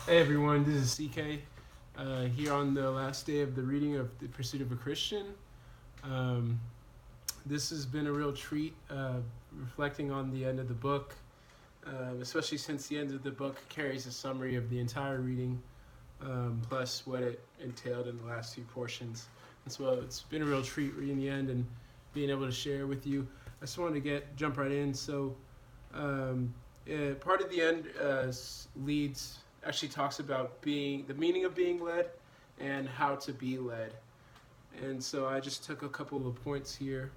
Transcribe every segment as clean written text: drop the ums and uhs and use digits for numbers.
Hey everyone, this is CK here on the last day of the reading of The Pursuit of a Christian. Um, this has been a real treat reflecting on the end of the book, especially since the end of the book carries a summary of the entire reading plus what it entailed in the last few portions. And so it's been a real treat reading the end and being able to share with you. I just wanted to jump right in. So part of the end leads actually talks about being the meaning of being led and how to be led. And so I just took a couple of points here.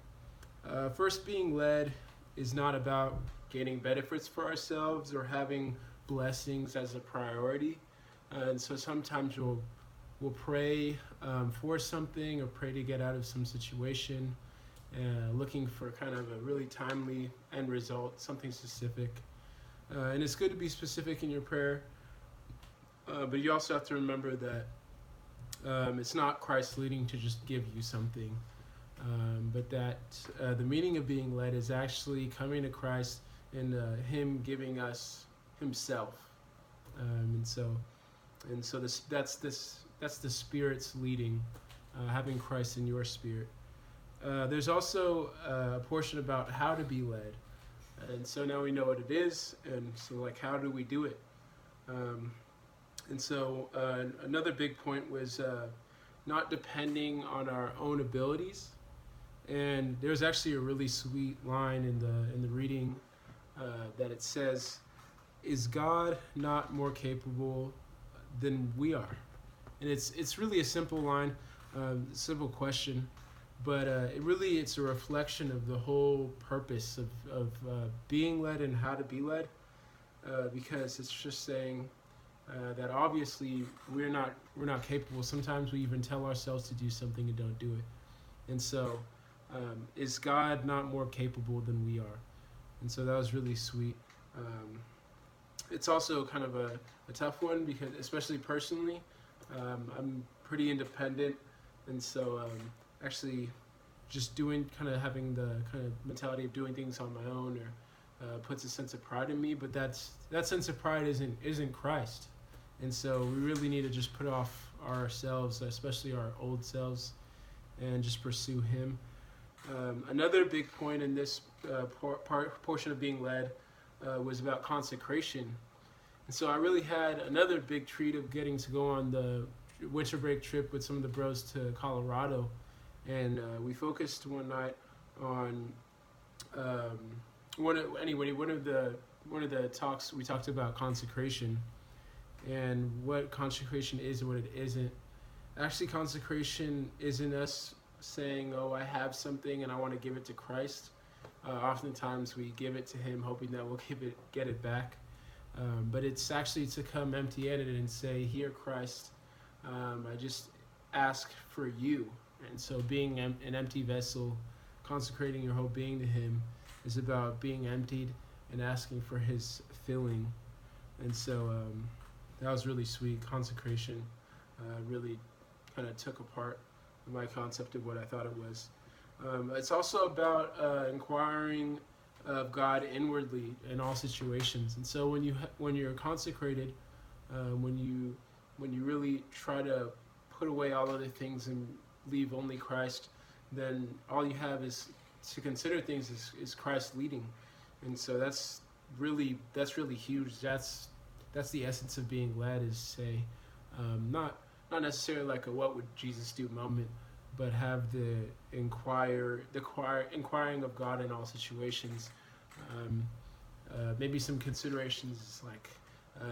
First, being led is not about gaining benefits for ourselves or having blessings as a priority. And so sometimes we'll pray for something or pray to get out of some situation, looking for kind of a really timely end result, something specific. And it's good to be specific in your prayer, but you also have to remember that it's not Christ leading to just give you something, but that the meaning of being led is actually coming to Christ and Him giving us Himself, that's the Spirit's leading, having Christ in your spirit. There's also a portion about how to be led, and so now we know what it is, and so like how do we do it? Another big point was not depending on our own abilities. And there's actually a really sweet line in the reading that it says, "Is God not more capable than we are?" And it's really a simple line, simple question, but it's a reflection of the whole purpose of being led and how to be led, because it's just saying that obviously we're not capable. Sometimes we even tell ourselves to do something and don't do it. And so, is God not more capable than we are? And so that was really sweet. It's also kind of a tough one because, especially personally, I'm pretty independent, and so actually just having the kind of mentality of doing things on my own or puts a sense of pride in me. But that sense of pride isn't Christ. And so we really need to just put off ourselves, especially our old selves, and just pursue Him. Another big point in this portion of being led was about consecration. And so I really had another big treat of getting to go on the winter break trip with some of the bros to Colorado. And we focused one night on one of the talks. We talked about consecration and what consecration is and what it isn't. Actually, consecration isn't us saying, "Oh, I have something and I want to give it to Christ." Oftentimes we give it to Him hoping that we'll get it back. But it's actually to come empty-handed and say, "Here, Christ, I just ask for you." And so being an empty vessel, consecrating your whole being to Him, is about being emptied and asking for His filling. And so that was really sweet. Consecration really kind of took apart my concept of what I thought it was. It's also about inquiring of God inwardly in all situations. And so when you're consecrated, when you really try to put away all other things and leave only Christ, then all you have is to consider things is Christ leading. And so that's really huge. That's the essence of being led, is say, not necessarily like a what would Jesus do moment, but have the inquiring of God in all situations. Maybe some considerations like,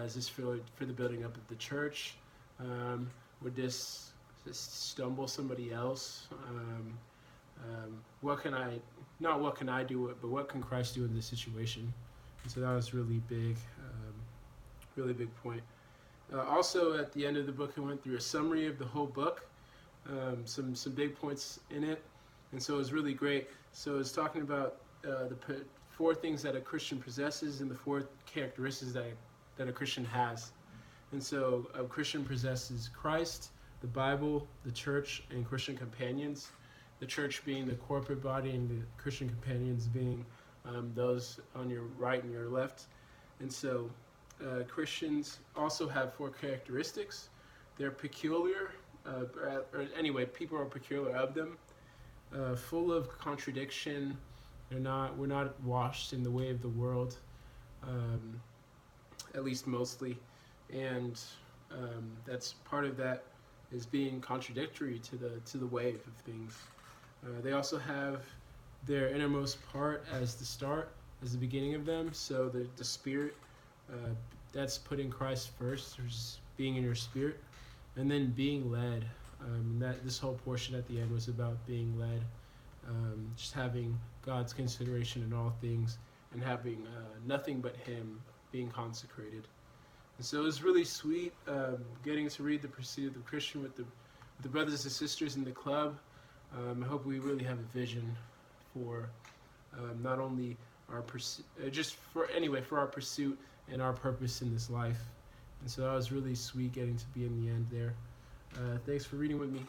is this for the building up of the church? Would this stumble somebody else? What can I do, but what can Christ do in this situation? And so that was really big point. Also, at the end of the book, I went through a summary of the whole book, some big points in it, and so it was really great. So it was talking about the four things that a Christian possesses and the four characteristics that a Christian has. And so a Christian possesses Christ, the Bible, the church, and Christian companions. The church being the corporate body, and the Christian companions being those on your right and your left. And so Christians also have 4 characteristics. They're peculiar, or anyway, people are peculiar of them, full of contradiction. We're not washed in the way of the world, um, at least mostly, and that's part of that is being contradictory to the wave of things. They also have their innermost part as the start, as the beginning of them. So the spirit, that's putting Christ first, or just being in your spirit, and then being led. That this whole portion at the end was about being led, just having God's consideration in all things, and having nothing but Him, being consecrated. And so it was really sweet getting to read The Pursuit of the Christian with the brothers and sisters in the club. I hope we really have a vision for not only our for our pursuit and our purpose in this life. And so that was really sweet getting to be in the end there. Thanks for reading with me.